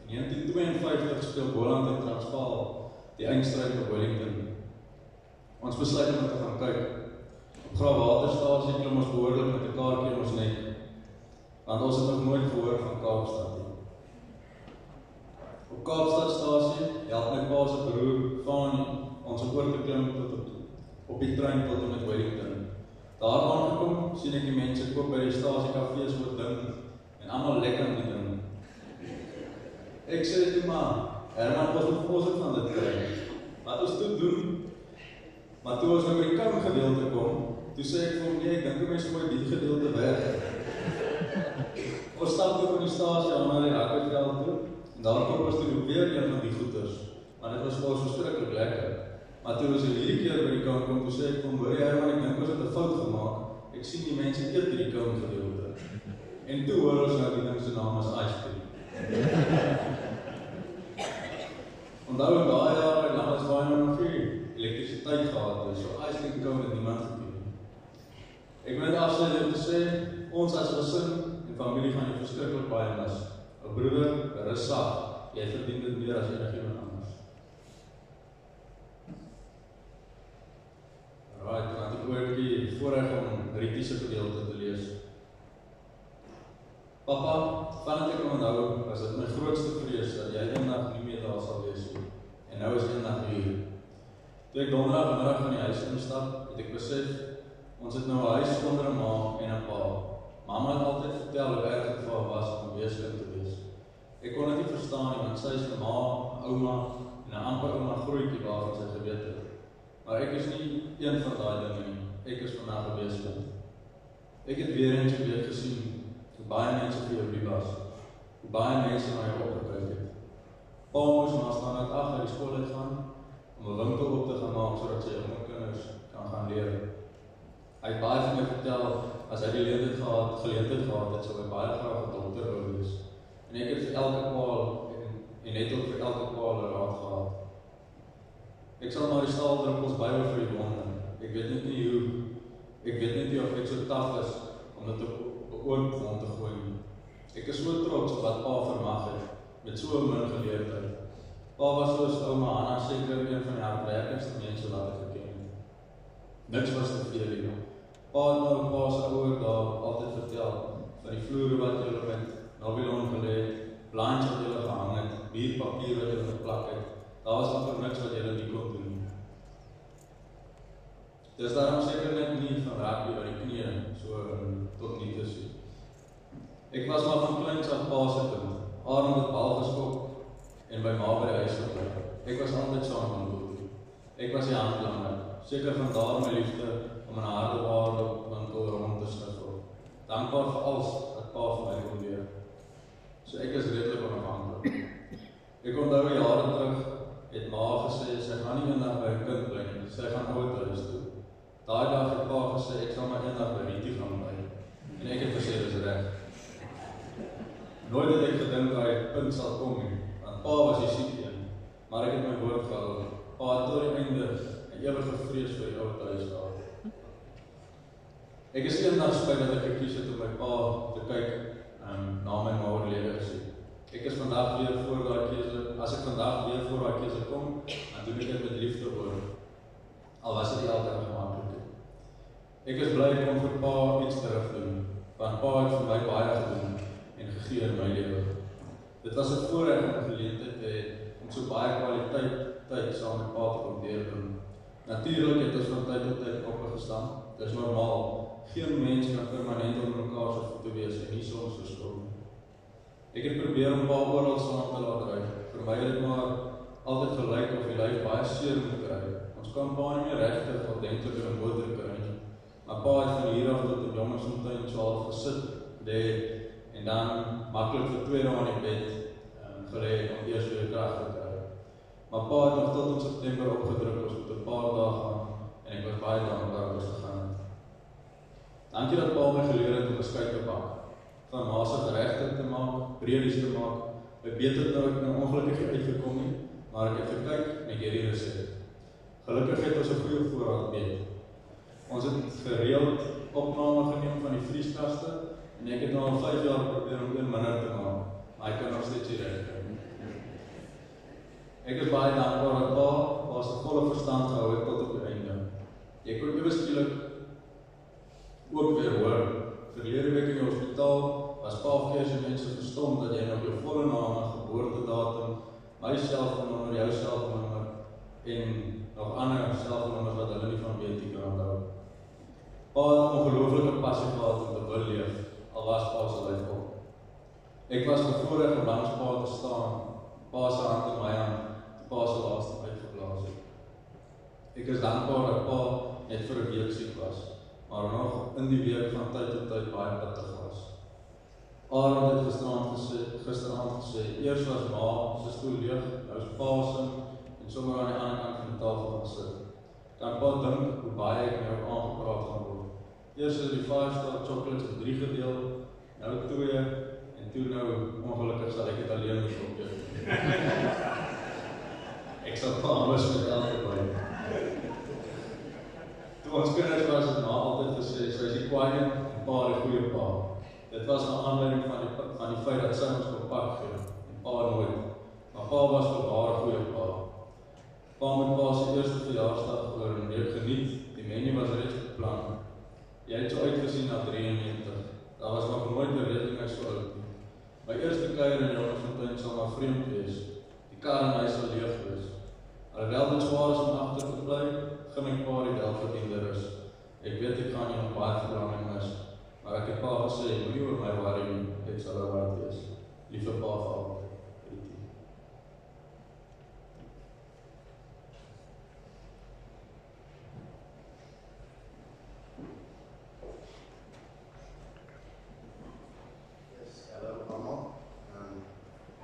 In 1952 speel Boland en Transvaal die eindstryd op Wellington. Ons besluit om te gaan kyk. Op Graafwaterstasie klim ons behoorlik met 'n kaartjie in ons nek, want ons het nog nooit gehoor van Kaapstad nie. Op Kaapstadstasie help my pa se broer Fani ons om oor te klim op die trein tot en met Wellington. Daar aangekom, sien ek die mense koop by die stasiekafees oor ding en almal lekker aan die ding. Ek sê toe maar, Herman was nog ons van dit kry. Wat ons toe doen, maar toe ons nou by die kant gedeelte kom, toe sê ek vir hom, nee, ek dink die mense gooi die gedeelte weg. Ons stap toe van die stasie aan na die Rakkerveld toe, en daar kom ons toe weer een van die goeders, maar dit was vir ons verskriklik lekker. Maar toe ons hierdie keer by die kant kom, toe sê ek vir hom, hoor Herman, ek dink ons het 'n fout gemaak, ek sien die mense eet die kant gedeelte. En toe hoor ons nou die ding se naam is ice cream. Onthou in daai jare dan was baie nog nie elektrisiteit gehad, so ice cream kon het niemand gedoen. Ek wil afsluit om te sê, ons as gesin en familie gaan jy verskriklik baie mis. 'n Broeder, 'n sag, jy verdien dit meer as enigiemand anders. Alright, dan het ek ook die voorreg om Rietie se gedeelte te lees. Papa, vandat ek onthou, was dit my grootste vrees dat jy eendag nie meer daar sal wees nie. En nou is eendag hier. Toe ek donderdagmiddag in die huis instap, het ek besef, ons het nou 'n huis sonder 'n ma en 'n pa. Mamma het altyd vertel hoe erg dit vir haar was om weeskind te wees. Ek kon dit nie verstaan nie, want sy is 'n ma, 'n ouma en 'n amper ouma grootjie waarvan sy geweet het. Maar ek is nie een van daai dinge nie. Ek is vandag 'n weeskind. Ek het weer eens weer gesien hoe baie mense vir jou lief was, hoe baie mense na jou opgekyk het. Pa moes maar standaard 8 uit die skool uitgaan, om 'n winkel op te gaan maak, sodat sy jonge kinders kan gaan leer. Hy het baie vir my vertel, as hy die geleentheid gehad het, sou hy baie graag 'n dokter wou wees. En ek het vir elke paal en het ook vir elke paal 'n raad gehad. Ek sal maar die staaldruppels byhou vir die wonde. Ek weet net nie of ek so taaf is om dit op 'n oop wond te gooi nie. Ek is so trots op wat pa vermag het met so min geleerdheid. Pa was soos ouma Hanna seker een van die hardwerkendste mense wat ek geken het. Niks was te veel nie. Pa het nou pa se ouer daar altyd vertel van die vloere wat julle met Nabilon gelê het, blaadjies wat julle gehang het, bierpapier wat julle geplak het. Daar was amper niks wat julle nie kon doen nie. Dis daarom seker net nie van rugby oor die knieë so tot nie te sien. Ek was maar van kleins af pa se kind. Arm het bal geskop en by ma by die huis gebly. Ek was altyd saam met hom. Ek was die handlanger. Seker van daar my liefde om in 'n harde winkel rond te sniffel. Dankbaar vir alles wat pa vir my kon leer. So ek is redelik onafhanklik. Ek onthou jare terug het ma gesê sy gaan nie eendag by 'n kind bly nie. Sy gaan nooit huis toe. Daai dag het pa gesê ek sal maar eendag by Rietie gaan bly. En ek het gesê dis reg. Nooit het ek gedink dat hy punt sal kom nie, want pa was die siek een, maar ek het my woord gehou. Pa het tot die einde 'n ewige vrees vir die ou huis gehad. Ek is eendag spyt dat ek gekies het om my pa te kyk na my ma oorlede is. Ek is vandag weer voor daai keuse, as ek vandag weer voor daai keuse kom, dan doen ek dit met liefde oor. Al was dit nie altyd gemaklik nie. Ek is bly ek kon vir pa iets terug doen, want pa het vir my baie gedoen en gegee in my lewe. Dit was 'n voorreg om 'n geleentheid te hê om so baie kwaliteit saam met pa te kon deurbring. Natuurlik het ons van tyd tot tyd opgestaan. Dis normaal. Geen mens kan permanent onder mekaar se voete wees en nie soms verskil nie. Ek het probeer om pa oral saam te laat ry. Vir my het dit maar altyd gelyk of die lyf baie seer moet kry. Ons kan pa nie meer regtig ordentlik in 'n motor kry nie. Maar pa het van hier af tot in Jommelsfontein so half gesit, lê en dan maklik vir 2 dae in die bed gelê om eers weer krag te kry. Maar pa het nog tot in September opgedruk ons met 'n paar dae gaan en ek was baie dankbaar dat ons gegaan het. Dankie dat pa my geleer het om beskuit te bak, van ma se geregte te maak, breedies te maak. My beter het nou ongelukkig uitgekom nie, maar ek het gekyk en ek het die resep. Gelukkig het ons 'n goeie voorraad weet. Ons het gereeld opname geneem van die vrieskaste en ek het nou al 5 jaar probeer om een minder te maak, maar ek kan nog steeds nie reg kry. Ek is baie dankbaar dat pa se volle verstand gehou het tot op die einde. Jy kon ewe skielik ook weer hoor. Verlede week in die hospitaal was pa keer se mense verstom dat jy nog jou volle naam, geboortedatum, my selfoonnommer, jou selfoonnommer en nog ander selfoonnommers wat hulle nie van weet nie kan onthou. Pa het 'n ongelooflike passie gehad om te wil leef, al was pa se lyf op. Ek was bevoorreg om langs pa te staan, pa se hand in my hand, pa se laaste uitgeblaas het. Ek is dankbaar dat pa net vir 'n week siek was, maar nog in die week van tyd tot tyd baie pittig was. Arend het gisteraand gesê, eers was ma se stoel leeg, nou is pa se en sommer aan die ander kant van die tafel gaan sit. Dan pa dink hoe baie ek nou aangepraat gaan word. Eers is die 5-star chocolates in 3 gedeel, nou 2 en toe nou ongelukkig sal ek dit alleen moet opdeel. Ek sal pa alles met elke baie. Toe ons kinders was het ma altyd gesê, sy is die kwaai en pa die goeie pa. Dit was 'n aanleiding van die feit dat sy ons op pad gee, en pa nooit. Maar pa was verbaar goeie pa. Pa met pa se eerste verjaarsdag oor en weer geniet, die menu was reeds beplan. Jy het so uitgesien na 93, daar was nog nooit 'n redeling so oud nie. My eerste kuier in Jommelsfontein sal maar vreemd wees, die kar en hy sal leeg wees. Alhoewel dit swaar is om agter te bly, gaan my pa die welverdiende rus. Ek weet ek gaan nie nog baie verbranding mis, maar ek het pa gesê, moenie oor my worry nie, ek sal er wat wees. Liewe pa vir altyd. Hallo almal.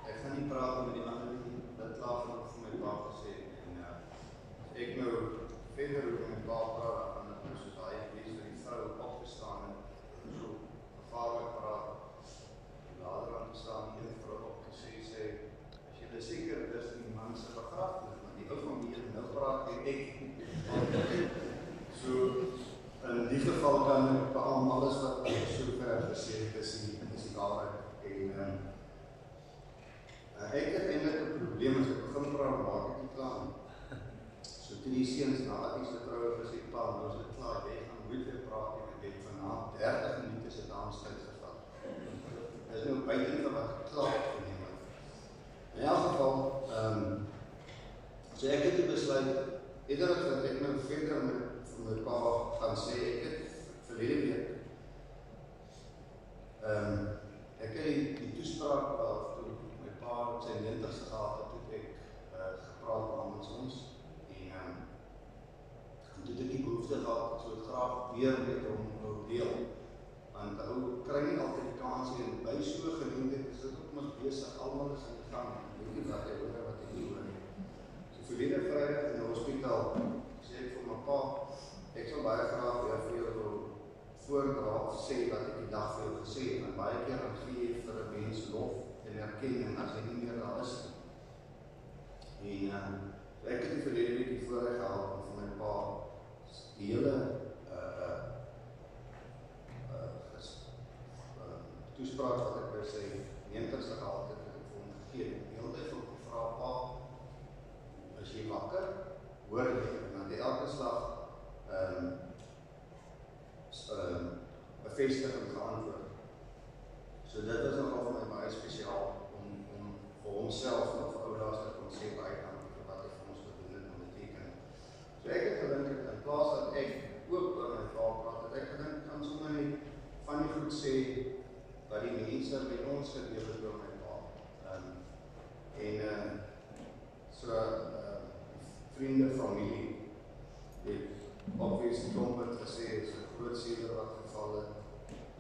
Ek gaan nie praat met die ander nie, dit klaar van vir my pa gesê en ek nou verder oor my pa praat, dan gaan ek soos daai lees vir die sê, dis die waarheid. En ek het eintlik 'n probleem as ek begin praat, maak ek nie klaar nie. So toe die seuns nadat ek se troue gesê, pa, nou is dit klaar, jy gaan nooit weer praat nie, ek het vanaand 30 minute se danstyd gevat. Dis nou buiten van wat ek klaar geneem het. In elk geval, so ek het toe besluit, iedere dat ek nou verder met my pa gaan sê, ek het verlede week, ek het die toespraak toe my pa sy 90ste gehad het, het ek gepraat namens ons, en toe het ek die behoefte gehad, so het graag weer met hom nou deel, want ou kry nie altyd die kans en by so geleentheid is dit ook maar besig, almal is in die gang, weet nie wat hy hoor, wat hy nie hoor nie. So verlede Vrydag in die hospitaal, sê ek vir my pa, ek sal baie graag weer vir jou wil voordra of sê wat ek die dag vir jou gesê het, en baie keer dan gee jy vir 'n mens lof en erkenning as hy nie meer daar is nie. En ek het die verlede week die voorreg gehad om vir my pa die hele toespraak wat ek by sy 90ste gehad het, ek vir hom gegee. Die hele tyd vir hom gevra, pa, is jy wakker? Hoor jy? En dan het elke slag bevestiging geantwoord. So dit is nogal vir my baie spesiaal om vir homself nog vir ouders te kon sê baie dankie vir wat hy vir ons gedoen het en beteken. So ek het gedink, in plaas dat ek ook oor my pa praat, het ek gedink, kan sommer nie van die goed sê wat die mense met ons gedeel het oor my pa. Vriende, familie, het obviously Klompert gesê, is 'n groot seeder wat geval het.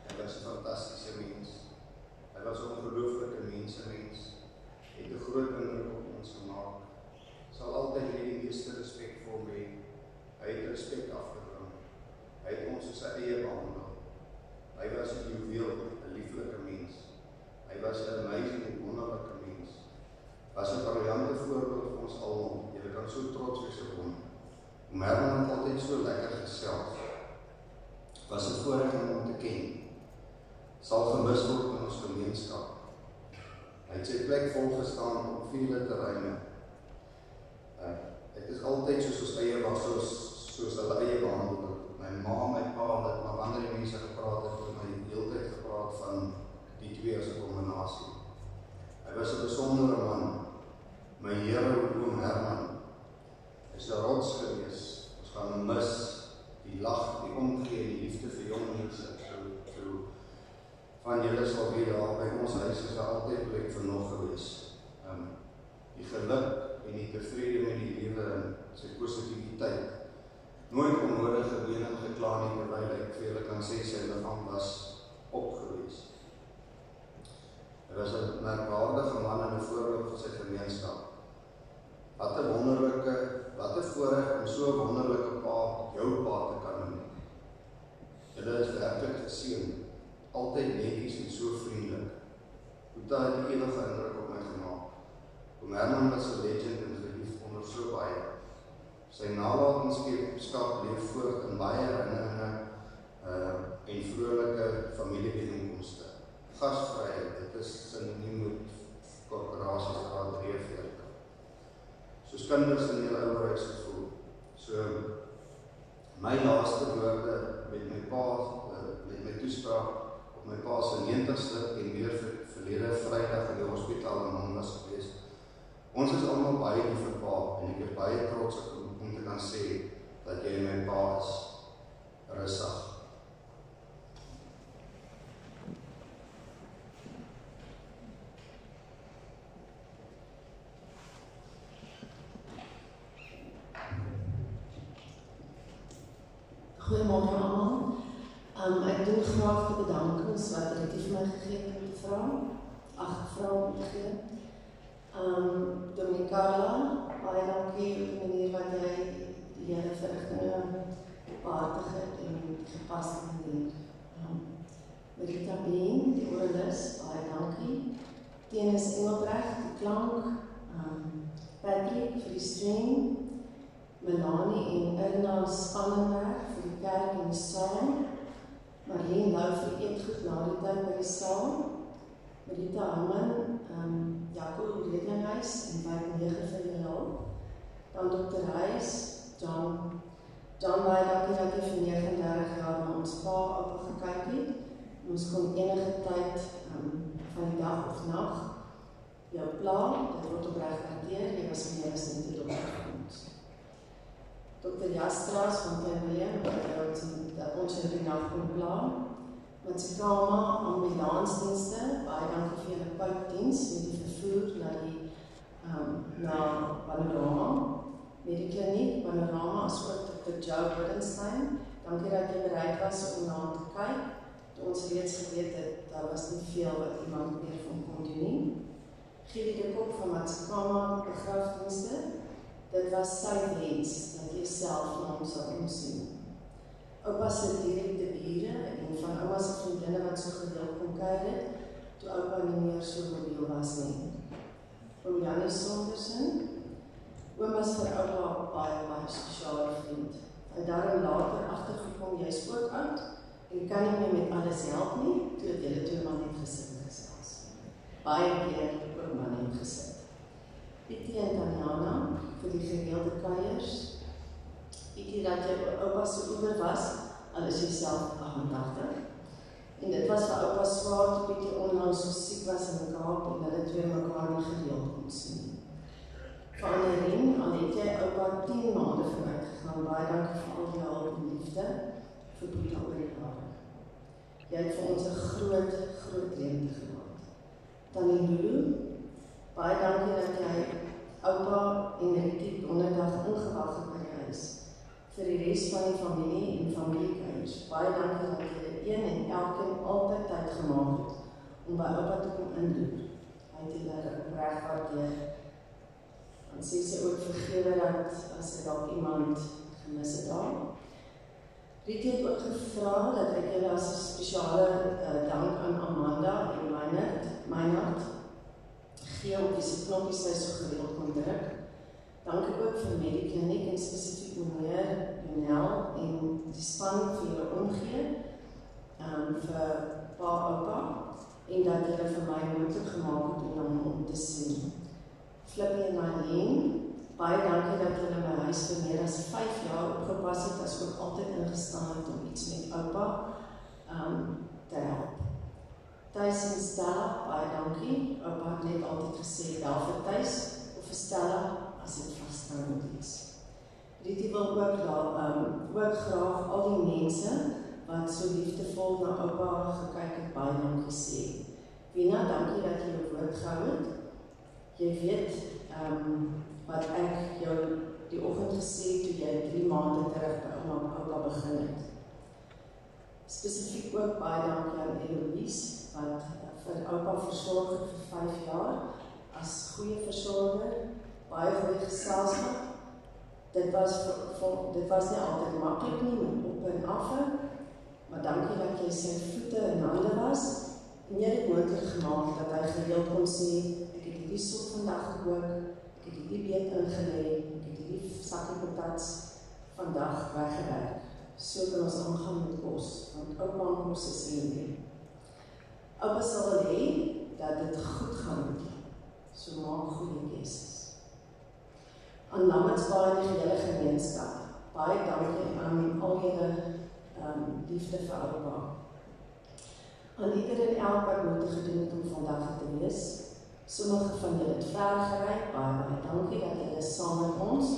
Hy was 'n fantastische mens. Hy was 'n ongelooflike mens. Het 'n groot indruk op ons gemaak. Sal altyd die meeste respek vir hom hê. Hy het respek afgedwing. Hy het ons soos sy eie behandel. Hy was 'n juweel, 'n lieflike mens. Hy was 'n amazing en wonderlike mens. Was 'n briljante voorbeeld vir ons almal. Jy kan so trots wees op hom. Herman het altyd so lekker gesels. Was 'n voorreg om hom te ken. Sal gemis word in ons gemeenskap. Hy het sy plek volgestaan op vele terreine. Het is altyd soos ons eie was, soos hulle eie behandel. My ma, my pa, het maar wanneer die mense gepraat het, het my die hele tyd gepraat van die twee as 'n kombinasie. Hy was 'n besondere man. My Here, oom Herman, is 'n rots gewees. Ons gaan hom mis, die lag, die omgee, die liefde vir jong mense. So van julle sal weer daar by ons huis is altyd plek vir nog gewees. Die geluk en die tevrede met die lewe en sy positiwiteit. Nooit onnodige mening gekla nie, terwyl ek vir julle kan sê sy liggaam was opgewees. Hy was 'n merkwaardige man en 'n voorbeeld vir sy gemeenskap. Wat 'n voorreg om so 'n wonderlike pa, jou pa te kan noem. Julle is werklik geseën, altyd netjies en so vriendelik. Boeta het die enige indruk op my gemaak. Oom Herman was 'n legend en geliefd onder so baie. Sy nalatenskap leef voort in baie herinneringe en vrolike familiebijeenkomste. Gasvryheid, dit is sinoniem met korporasiesgraad 43. Soos kinders in julle ouerheidsgevoel. So, my laaste woorde met my pa, met my toespraak op my pa se 90ste en weer verlede Vrydag in die hospitaal in hom was gewees. Ons is almal baie lief vir pa en ek is baie trots om te kan sê dat jy my pa is. Rustig. Goeiemôre almal. Ek doen graag die bedankings wat Retief my gegee het om te vra. Om te gee. Dominicala, baie dankie vir die manier wat jy die hele verrigtinge behartig en gepaste manier. Marita Been, die oralis, baie dankie. Tenis Engelbrecht, die klank. Patrick vir die stream. Melanie en Irna Spannenberg vir die kerk en die saal. Marlene Lou vir eetgoed na die tyd by die saal. Marita Hamman, Jaco Redlinghuis en wijk 9 vir julle hulp. Dan Dr. Huis, John baie dankie dat jy vir 39 jaar na ons pa op gekyk het. Ons kon enige tyd van die dag of nag jou pla, dit word opreg waardeer, jy was meer as net die dokter van ons. Dr. Jastra's van Klein-Willem, dat ons jou die nacht kon pla. Matsikama, ambulansdienste, baie dankie vir julle puitdienst met die vervoer na Panorama. Medikliniek, Panorama, as ook Dr. Joe Woodenstein. Dankie dat jy bereid was om na te kyk, toe ons reeds geweet het, daar was nie veel wat iemand meer van kon doen nie. Gielie de Kok van Matsikama begrafdienste, dit was sy wens, dat jy self na hom sal omsien. Oupa se direkte bure, en van ouma se vriendinne wat so gedeeld kon kyk het, toe oupa nie meer so mobiel was nie. Oom Jannie Sondersen, oom was vir oupa baie spesiale vriend. Hy daarin later agtergekom, jy is ook oud, en kan nie meer met alles help nie, toe het julle toe maar net gesit en gesels. Baie keer ook maar net gesit. Pietie en Tanyana, vir die gereelde kuiers. Pietie, dat jy oupa so oor was, al is jy self 88. En dit was vir oupa swaar, toe Pietie onlangs so siek was in die Kaap, en hulle twee mekaar nie gereeld kon sien. Vir Annerien, al het jy oupa 10 maande vooruit gegaan, baie dankie vir al die hulp en liefde, vir Pietie oor die jare. Jy het vir ons 'n groot leemte gemaak. Tannie Lulu, baie dankie dat jy oupa en Rietie donderdag ingewag het by die huis. Vir die res van die familie en familiekuiers, baie dankie dat jy een en elkeen altyd tyd gemaak het om by oupa te kom indoen. Hy het julle opreg waardeer. Dan sê sy ook vergewe dat as sy dalk iemand gemis het daar. Rietie het ook gevra dat ek julle as 'n spesiale dank aan Amanda en Meinhard gee op die knoppies sy so gereeld kon druk. Dankie ook vir Medikliniek en spesifiek meneer Jonel en die span vir julle omgee vir pa oupa en dat julle vir my moontlik gemaak het om te sien. Flippie en Marlene, baie dankie dat julle my huis vir meer as 5 jaar opgepas het, as ook altyd ingestaan het om iets met oupa te help. Thys en Stella, baie dankie. Oupa het net altyd gesê, bel vir Thys of vir Stella, as dit vaststaan moet iets. Rietie wil ook graag al die mense wat so liefdevol na oupa gekyk het, baie dankie sê. Wina, dankie dat jy jou woord gehou het. Jy weet wat ek jou die oggend gesê toe jy 3 maande terug by ouma oupa begin het. Spesifiek ook baie dankie aan Eloise, wat vir oupa versorg het vir 5 jaar, as goeie versorger, baie goeie geselskap. Dit was nie altyd maklik nie, met op en af, maar dankie dat jy sy voete en hande was, en jy het moontlik gemaak dat hy gereeld kon sê, ek het hierdie sop vandag gekook, ek het hierdie beet ingelê, ek het hierdie sakkie patats vandag weggewerk. So kan ons aangaan met kos, want oupa kos is nie. Oupa sal wil hê dat dit goed gaan met jou, so maak goeie keuses. Aan Lammertsbaai en die hele gemeenskap, baie dankie aan al julle liefde vir oupa. Aan ieder en elk wat moeite gedoen het om vandag te wees. Sommige van julle het ver gery, baie dankie dat julle saam met ons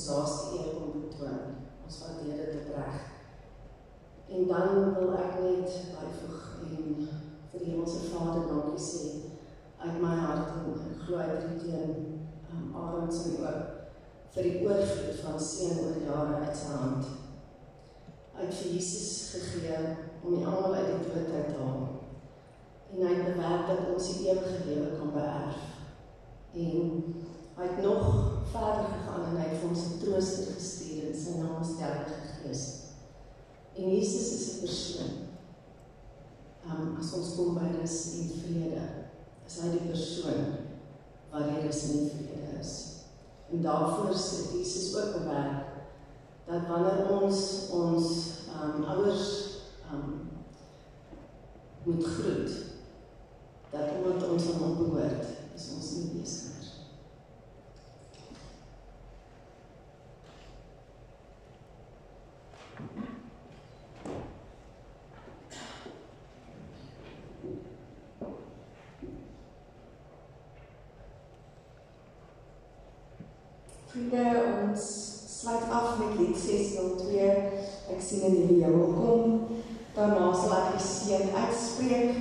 laaste eer kon betoon. Ons waardeer dit opreg. En dan wil ek net byvoeg en vir die Hemelse Vader dankie sê uit my hart en ek glo uit Rietie en Arend se ook vir die oorvloed van seën oor jare uit sy hand. Uit vir Jesus gegee om die almal uit die dood uit te haal. En hy het bewerk dat ons die ewige lewe kan beerf. En hy het nog verder gegaan en hy het vir ons 'n trooster gestuur in sy naam is die Heilige Gees. En Jesus is 'n persoon. As ons kom by rus en vrede, is hy die persoon waar die rus en vrede is. En daarvoor sit Jesus ook bewerk dat wanneer ons ouers moet groet, dat omdat ons aan hom behoort, is ons nie weeskinders. Vriende, ons sluit af met lied 602, ek sien 'n nuwe hemel kom. Daarna sal ek die seën uitspreek.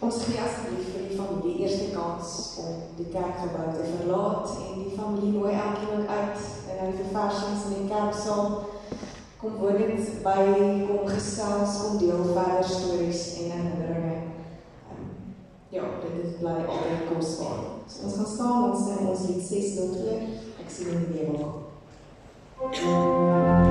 Ons gee asseblief vir die familie eerste kans om die kerkgebou te verlaat en die familie nooi elkeen ook uit en die verversings in die kerksaal. Kom woonend by, kom gesels, kom deel verder stories en herinneringe. Ja, dit bly altyd kosbaar. So ons gaan staan en sing ons lied 602, ek sien 'n nuwe hemel kom.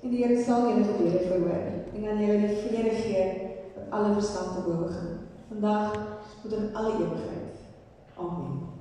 En die Here sal julle gebede verhoor en aan julle die vrede gee wat alle verstand te bowe gaan. Vandag tot in alle ewigheid. Amen.